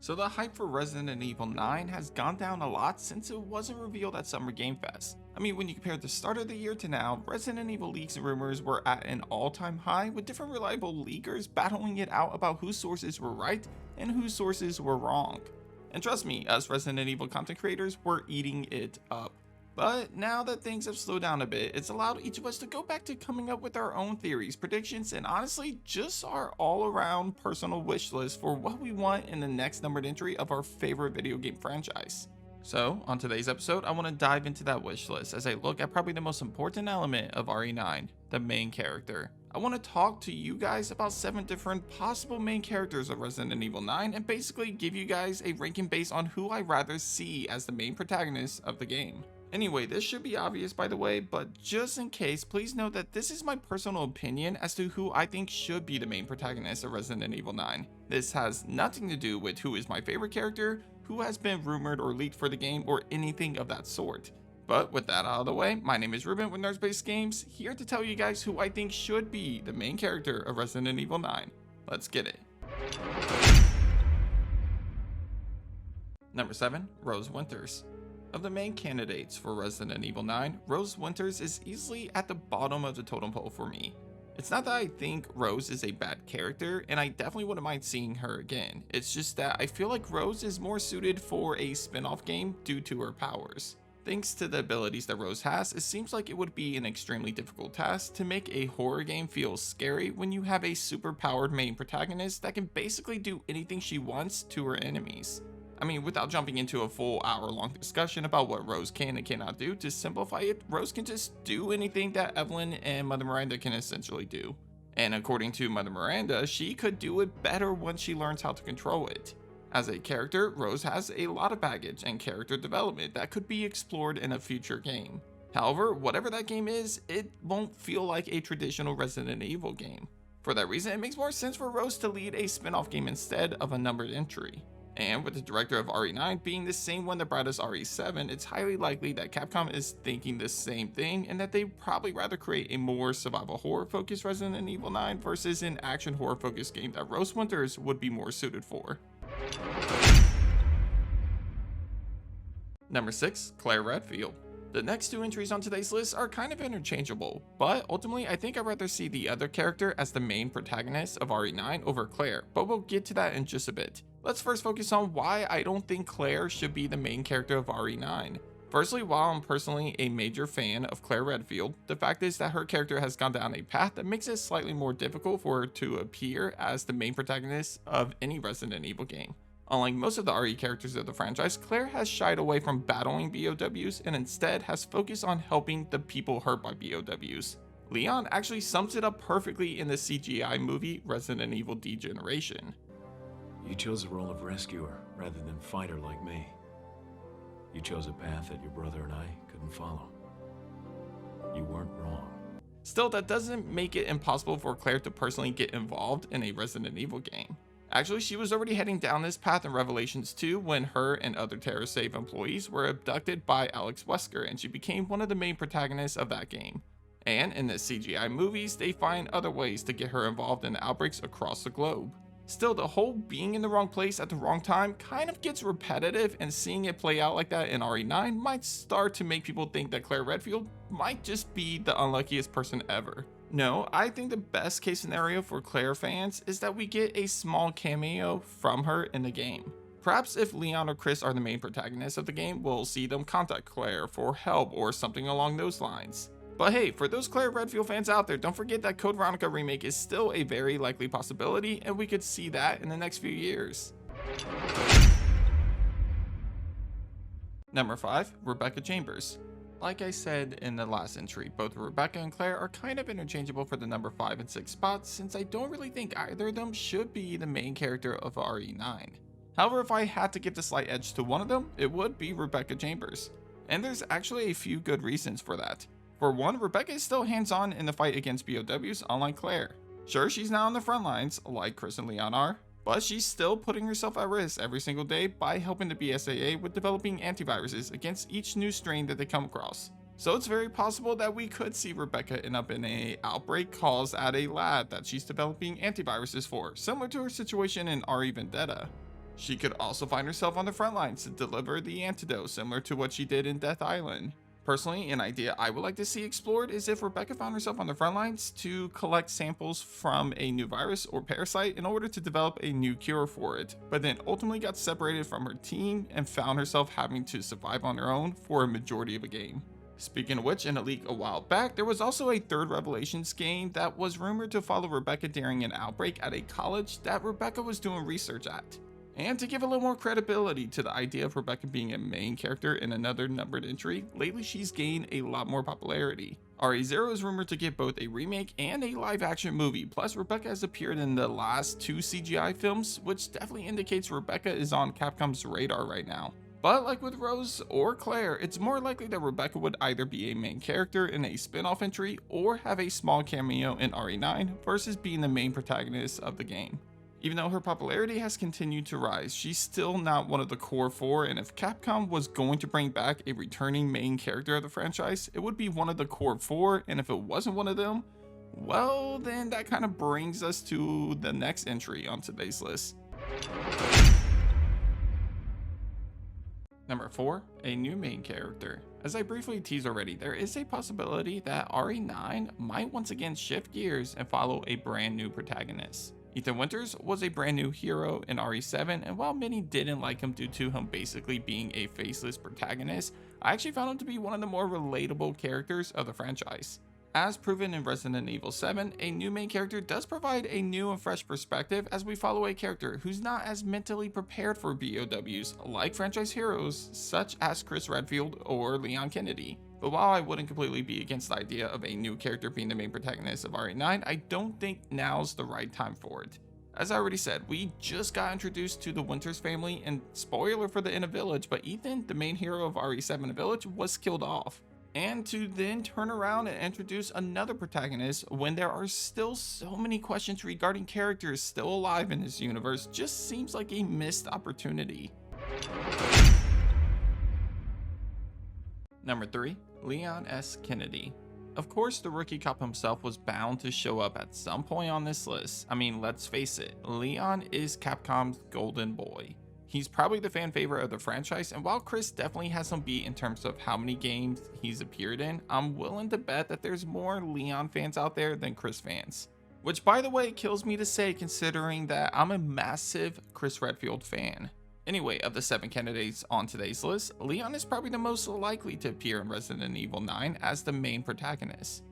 So the hype for Resident Evil 9 has gone down a lot since it wasn't revealed at Summer Game Fest. I mean, when you compare the start of the year to now, Resident Evil leaks and rumors were at an all-time high, with different reliable leakers battling it out about whose sources were right and whose sources were wrong. And trust me, us Resident Evil content creators were eating it up. But now that things have slowed down a bit, it's allowed each of us to go back to coming up with our own theories, predictions, and honestly, just our all-around personal wish list for what we want in the next numbered entry of our favorite video game franchise. So, on today's episode, I want to dive into that wish list as I look at probably the most important element of RE9, the main character. I want to talk to you guys about 7 different possible main characters of Resident Evil 9 and basically give you guys a ranking based on who I'd rather see as the main protagonist of the game. Anyway, this should be obvious by the way, but just in case, please note that this is my personal opinion as to who I think should be the main protagonist of Resident Evil 9. This has nothing to do with who is my favorite character, who has been rumored or leaked for the game, or anything of that sort. But with that out of the way, my name is Ruben with Nerds Games, here to tell you guys who I think should be the main character of Resident Evil 9. Let's get it. Number 7, Rose Winters. Of the main candidates for Resident Evil 9, Rose Winters is easily at the bottom of the totem pole for me. It's not that I think Rose is a bad character, and I definitely wouldn't mind seeing her again. It's just that I feel like Rose is more suited for a spin-off game due to her powers. Thanks to the abilities that Rose has, it seems like it would be an extremely difficult task to make a horror game feel scary when you have a super powered main protagonist that can basically do anything she wants to her enemies. I mean, without jumping into a full hour-long discussion about what Rose can and cannot do, to simplify it, Rose can just do anything that Evelyn and Mother Miranda can essentially do. And according to Mother Miranda, she could do it better once she learns how to control it. As a character, Rose has a lot of baggage and character development that could be explored in a future game. However, whatever that game is, it won't feel like a traditional Resident Evil game. For that reason, it makes more sense for Rose to lead a spin-off game instead of a numbered entry. And with the director of RE9 being the same one that brought us RE7, it's highly likely that Capcom is thinking the same thing and that they'd probably rather create a more survival horror focused Resident Evil 9 versus an action horror focused game that Rose Winters would be more suited for. Number 6, Claire Redfield. The next 2 entries on today's list are kind of interchangeable, but ultimately I think I'd rather see the other character as the main protagonist of RE9 over Claire, but we'll get to that in just a bit. Let's first focus on why I don't think Claire should be the main character of RE9. Firstly, while I'm personally a major fan of Claire Redfield, the fact is that her character has gone down a path that makes it slightly more difficult for her to appear as the main protagonist of any Resident Evil game. Unlike most of the RE characters of the franchise, Claire has shied away from battling BOWs and instead has focused on helping the people hurt by BOWs. Leon actually sums it up perfectly in the CGI movie Resident Evil Degeneration. You chose the role of rescuer rather than fighter like me. You chose a path that your brother and I couldn't follow. You weren't wrong. Still, that doesn't make it impossible for Claire to personally get involved in a Resident Evil game. Actually, she was already heading down this path in Revelations 2 when her and other TerraSave employees were abducted by Alex Wesker, and she became one of the main protagonists of that game. And in the CGI movies, they find other ways to get her involved in outbreaks across the globe. Still, the whole being in the wrong place at the wrong time kind of gets repetitive, and seeing it play out like that in RE9 might start to make people think that Claire Redfield might just be the unluckiest person ever. No, I think the best case scenario for Claire fans is that we get a small cameo from her in the game. Perhaps if Leon or Chris are the main protagonists of the game, we'll see them contact Claire for help or something along those lines. But hey, for those Claire Redfield fans out there, don't forget that Code Veronica Remake is still a very likely possibility, and we could see that in the next few years. Number 5, Rebecca Chambers. Like I said in the last entry, both Rebecca and Claire are kind of interchangeable for the number 5 and 6 spots, since I don't really think either of them should be the main character of RE9. However, if I had to give the slight edge to one of them, it would be Rebecca Chambers. And there's actually a few good reasons for that. For one, Rebecca is still hands-on in the fight against BOWs, unlike Claire. Sure, she's now on the front lines, like Chris and Leon are, but she's still putting herself at risk every single day by helping the BSAA with developing antiviruses against each new strain that they come across. So it's very possible that we could see Rebecca end up in an outbreak caused at a lab that she's developing antiviruses for, similar to her situation in RE Vendetta. She could also find herself on the front lines to deliver the antidote, similar to what she did in Death Island. Personally, an idea I would like to see explored is if Rebecca found herself on the front lines to collect samples from a new virus or parasite in order to develop a new cure for it, but then ultimately got separated from her team and found herself having to survive on her own for a majority of a game. Speaking of which, in a leak a while back, there was also a third Revelations game that was rumored to follow Rebecca during an outbreak at a college that Rebecca was doing research at. And to give a little more credibility to the idea of Rebecca being a main character in another numbered entry, lately she's gained a lot more popularity. RE0 is rumored to get both a remake and a live action movie, plus Rebecca has appeared in the last 2 CGI films, which definitely indicates Rebecca is on Capcom's radar right now. But like with Rose or Claire, it's more likely that Rebecca would either be a main character in a spin-off entry or have a small cameo in RE9 versus being the main protagonist of the game. Even though her popularity has continued to rise, she's still not one of the core 4, and if Capcom was going to bring back a returning main character of the franchise, it would be one of the core 4, and if it wasn't one of them, well, then that kind of brings us to the next entry on today's list. Number 4, a new main character. As I briefly teased already, there is a possibility that RE9 might once again shift gears and follow a brand new protagonist. Ethan Winters was a brand new hero in RE7, and while many didn't like him due to him basically being a faceless protagonist, I actually found him to be one of the more relatable characters of the franchise. As proven in Resident Evil 7, a new main character does provide a new and fresh perspective as we follow a character who's not as mentally prepared for BOWs like franchise heroes such as Chris Redfield or Leon Kennedy. But while I wouldn't completely be against the idea of a new character being the main protagonist of RE9, I don't think now's the right time for it. As I already said, we just got introduced to the Winters family, and spoiler for the End of Village, but Ethan, the main hero of RE7 Village, was killed off. And to then turn around and introduce another protagonist when there are still so many questions regarding characters still alive in this universe just seems like a missed opportunity. Number 3, Leon S. Kennedy. Of course, the rookie cop himself was bound to show up at some point on this list. I mean, let's face it, Leon is Capcom's golden boy. He's probably the fan favorite of the franchise, and while Chris definitely has some beat in terms of how many games he's appeared in, I'm willing to bet that there's more Leon fans out there than Chris fans. Which, by the way, kills me to say considering that I'm a massive Chris Redfield fan. Anyway, of the 7 candidates on today's list, Leon is probably the most likely to appear in Resident Evil 9 as the main protagonist.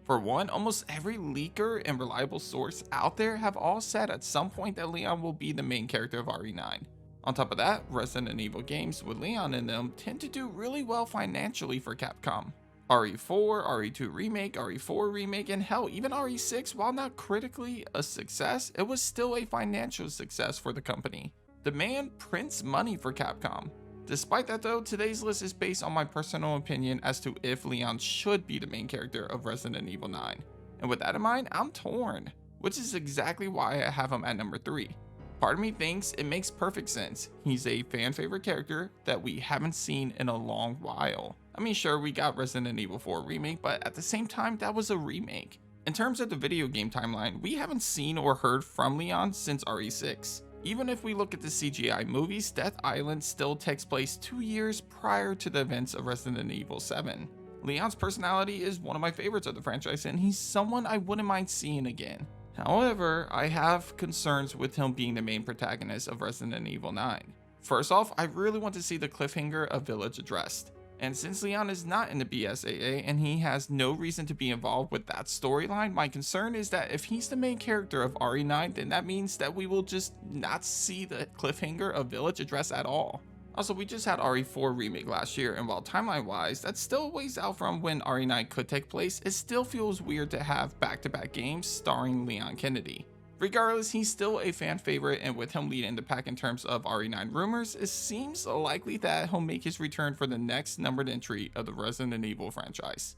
For one, almost every leaker and reliable source out there have all said at some point that Leon will be the main character of RE9. On top of that, Resident Evil games with Leon in them tend to do really well financially for Capcom. RE4, RE2 Remake, RE4 Remake, and hell, even RE6, while not critically a success, it was still a financial success for the company. The man prints money for Capcom. Despite that though, today's list is based on my personal opinion as to if Leon should be the main character of Resident Evil 9. And with that in mind, I'm torn, which is exactly why I have him at number 3. Part of me thinks it makes perfect sense. He's a fan favorite character that we haven't seen in a long while. I mean, sure, we got Resident Evil 4 Remake, but at the same time, that was a remake. In terms of the video game timeline, we haven't seen or heard from Leon since RE6. Even if we look at the CGI movies, Death Island still takes place 2 years prior to the events of Resident Evil 7. Leon's personality is one of my favorites of the franchise, and he's someone I wouldn't mind seeing again. However, I have concerns with him being the main protagonist of Resident Evil 9. First off, I really want to see the cliffhanger of Village addressed. And since Leon is not in the BSAA and he has no reason to be involved with that storyline, my concern is that if he's the main character of RE9, then that means that we will just not see the cliffhanger of Village addressed at all. Also, we just had RE4 Remake last year, and while timeline-wise, that's still a ways out from when RE9 could take place, it still feels weird to have back-to-back games starring Leon Kennedy. Regardless, he's still a fan favorite, and with him leading the pack in terms of RE9 rumors, it seems likely that he'll make his return for the next numbered entry of the Resident Evil franchise.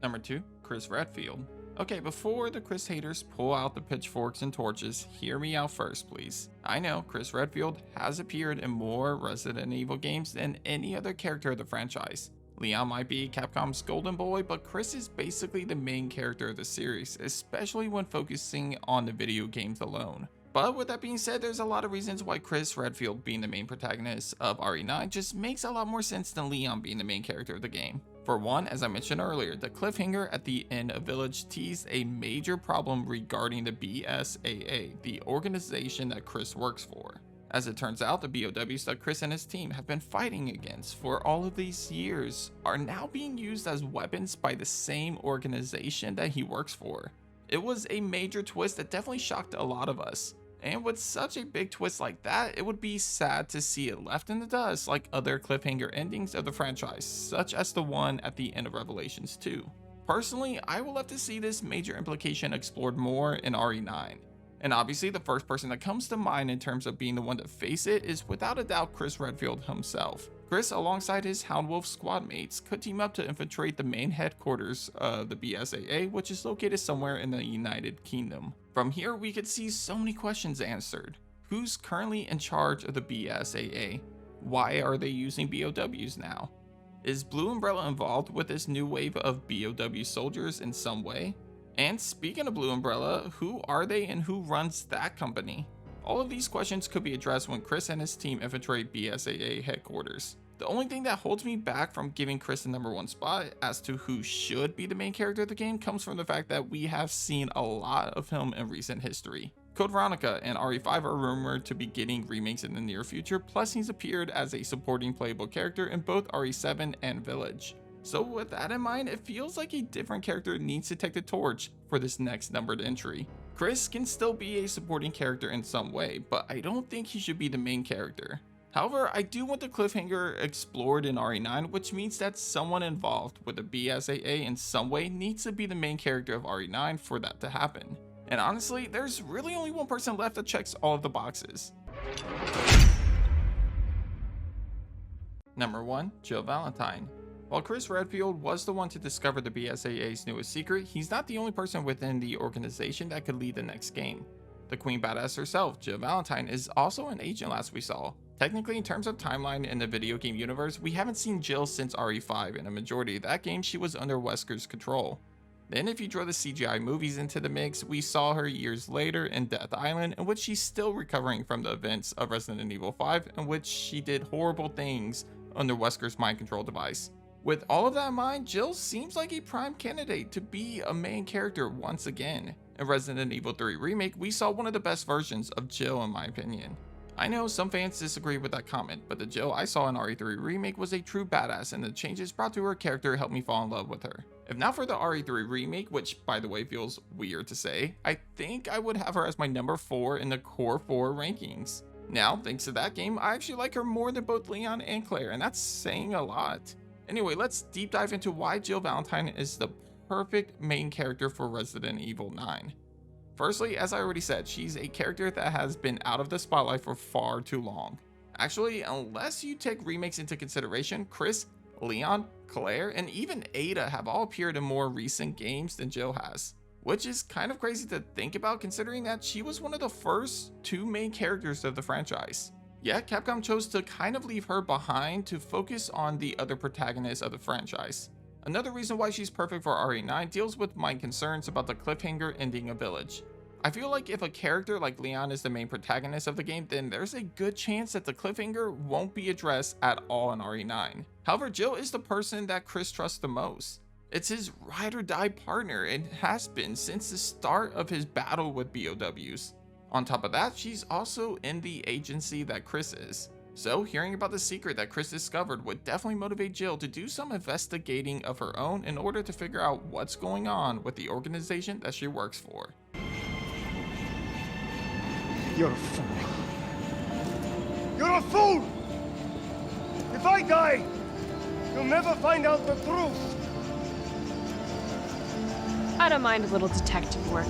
Number 2, Chris Redfield. Okay, before the Chris haters pull out the pitchforks and torches, hear me out first, please. I know Chris Redfield has appeared in more Resident Evil games than any other character of the franchise. Leon might be Capcom's golden boy, but Chris is basically the main character of the series, especially when focusing on the video games alone. But with that being said, there's a lot of reasons why Chris Redfield being the main protagonist of RE9 just makes a lot more sense than Leon being the main character of the game. For one, as I mentioned earlier, the cliffhanger at the end of Village teased a major problem regarding the BSAA, the organization that Chris works for. As it turns out, the BOWs that Chris and his team have been fighting against for all of these years are now being used as weapons by the same organization that he works for. It was a major twist that definitely shocked a lot of us. And with such a big twist like that, it would be sad to see it left in the dust like other cliffhanger endings of the franchise, such as the one at the end of Revelations 2. Personally, I would love to see this major implication explored more in RE9. And obviously the first person that comes to mind in terms of being the one to face it is without a doubt Chris Redfield himself. Chris, alongside his Hound Wolf squad mates, could team up to infiltrate the main headquarters of the BSAA, which is located somewhere in the United Kingdom. From here, we could see so many questions answered. Who's currently in charge of the BSAA? Why are they using BOWs now? Is Blue Umbrella involved with this new wave of BOW soldiers in some way? And speaking of Blue Umbrella, who are they and who runs that company? All of these questions could be addressed when Chris and his team infiltrate BSAA headquarters. The only thing that holds me back from giving Chris the #1 spot as to who should be the main character of the game comes from the fact that we have seen a lot of him in recent history. Code Veronica and RE5 are rumored to be getting remakes in the near future, plus he's appeared as a supporting playable character in both RE7 and Village. So with that in mind, it feels like a different character needs to take the torch for this next numbered entry. Chris can still be a supporting character in some way, but I don't think he should be the main character. However, I do want the cliffhanger explored in RE9, which means that someone involved with the BSAA in some way needs to be the main character of RE9 for that to happen. And honestly, there's really only one person left that checks all of the boxes. Number 1, Jill Valentine. While Chris Redfield was the one to discover the BSAA's newest secret, he's not the only person within the organization that could lead the next game. The Queen Badass herself, Jill Valentine, is also an agent last we saw. Technically, in terms of timeline in the video game universe, we haven't seen Jill since RE5, and a majority of that game she was under Wesker's control. Then if you draw the CGI movies into the mix, we saw her years later in Death Island, in which she's still recovering from the events of Resident Evil 5, in which she did horrible things under Wesker's mind control device. With all of that in mind, Jill seems like a prime candidate to be a main character once again. In Resident Evil 3 Remake, we saw one of the best versions of Jill in my opinion. I know some fans disagree with that comment, but the Jill I saw in RE3 Remake was a true badass, and the changes brought to her character helped me fall in love with her. If not for the RE3 Remake, which by the way feels weird to say, I think I would have her as my number 4 in the core 4 rankings. Now, thanks to that game, I actually like her more than both Leon and Claire, and that's saying a lot. Anyway, let's deep dive into why Jill Valentine is the perfect main character for Resident Evil 9. Firstly, as I already said, she's a character that has been out of the spotlight for far too long. Actually, unless you take remakes into consideration, Chris, Leon, Claire, and even Ada have all appeared in more recent games than Jill has. Which is kind of crazy to think about considering that she was one of the first 2 main characters of the franchise. Yet, Capcom chose to kind of leave her behind to focus on the other protagonists of the franchise. Another reason why she's perfect for RE9 deals with my concerns about the cliffhanger ending of Village. I feel like if a character like Leon is the main protagonist of the game, then there's a good chance that the cliffhanger won't be addressed at all in RE9. However, Jill is the person that Chris trusts the most. It's his ride or die partner and has been since the start of his battle with BOWs. On top of that, she's also in the agency that Chris is. So hearing about the secret that Chris discovered would definitely motivate Jill to do some investigating of her own in order to figure out what's going on with the organization that she works for. You're a fool. You're a fool! If I die, you'll never find out the truth. I don't mind a little detective work.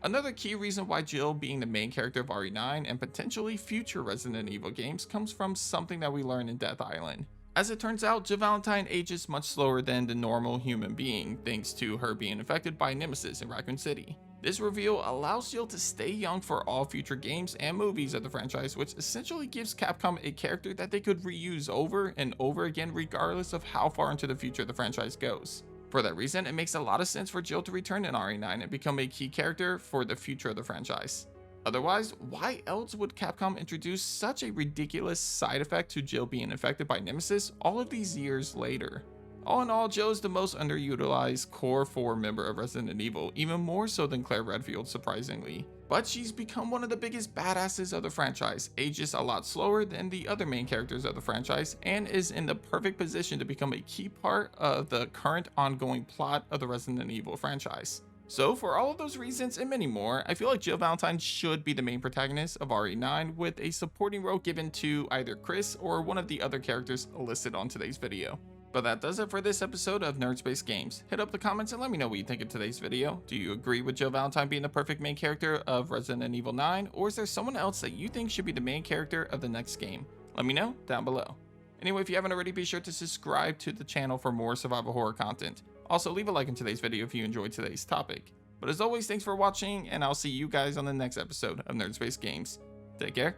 Another key reason why Jill being the main character of RE9 and potentially future Resident Evil games comes from something that we learned in Death Island. As it turns out, Jill Valentine ages much slower than the normal human being, thanks to her being infected by Nemesis in Raccoon City. This reveal allows Jill to stay young for all future games and movies of the franchise, which essentially gives Capcom a character that they could reuse over and over again regardless of how far into the future the franchise goes. For that reason, it makes a lot of sense for Jill to return in RE9 and become a key character for the future of the franchise. Otherwise, why else would Capcom introduce such a ridiculous side effect to Jill being infected by Nemesis all of these years later? All in all, Jill is the most underutilized core 4 member of Resident Evil, even more so than Claire Redfield, surprisingly. But she's become one of the biggest badasses of the franchise, ages a lot slower than the other main characters of the franchise, and is in the perfect position to become a key part of the current ongoing plot of the Resident Evil franchise. So for all of those reasons and many more, I feel like Jill Valentine should be the main protagonist of RE9 with a supporting role given to either Chris or one of the other characters listed on today's video. But that does it for this episode of Nerd Space Games. Hit up the comments and let me know what you think of today's video. Do you agree with Jill Valentine being the perfect main character of Resident Evil 9, or is there someone else that you think should be the main character of the next game? Let me know down below. Anyway, if you haven't already, be sure to subscribe to the channel for more survival horror content. Also, leave a like on today's video if you enjoyed today's topic. But as always, thanks for watching, and I'll see you guys on the next episode of Nerd Space Games. Take care.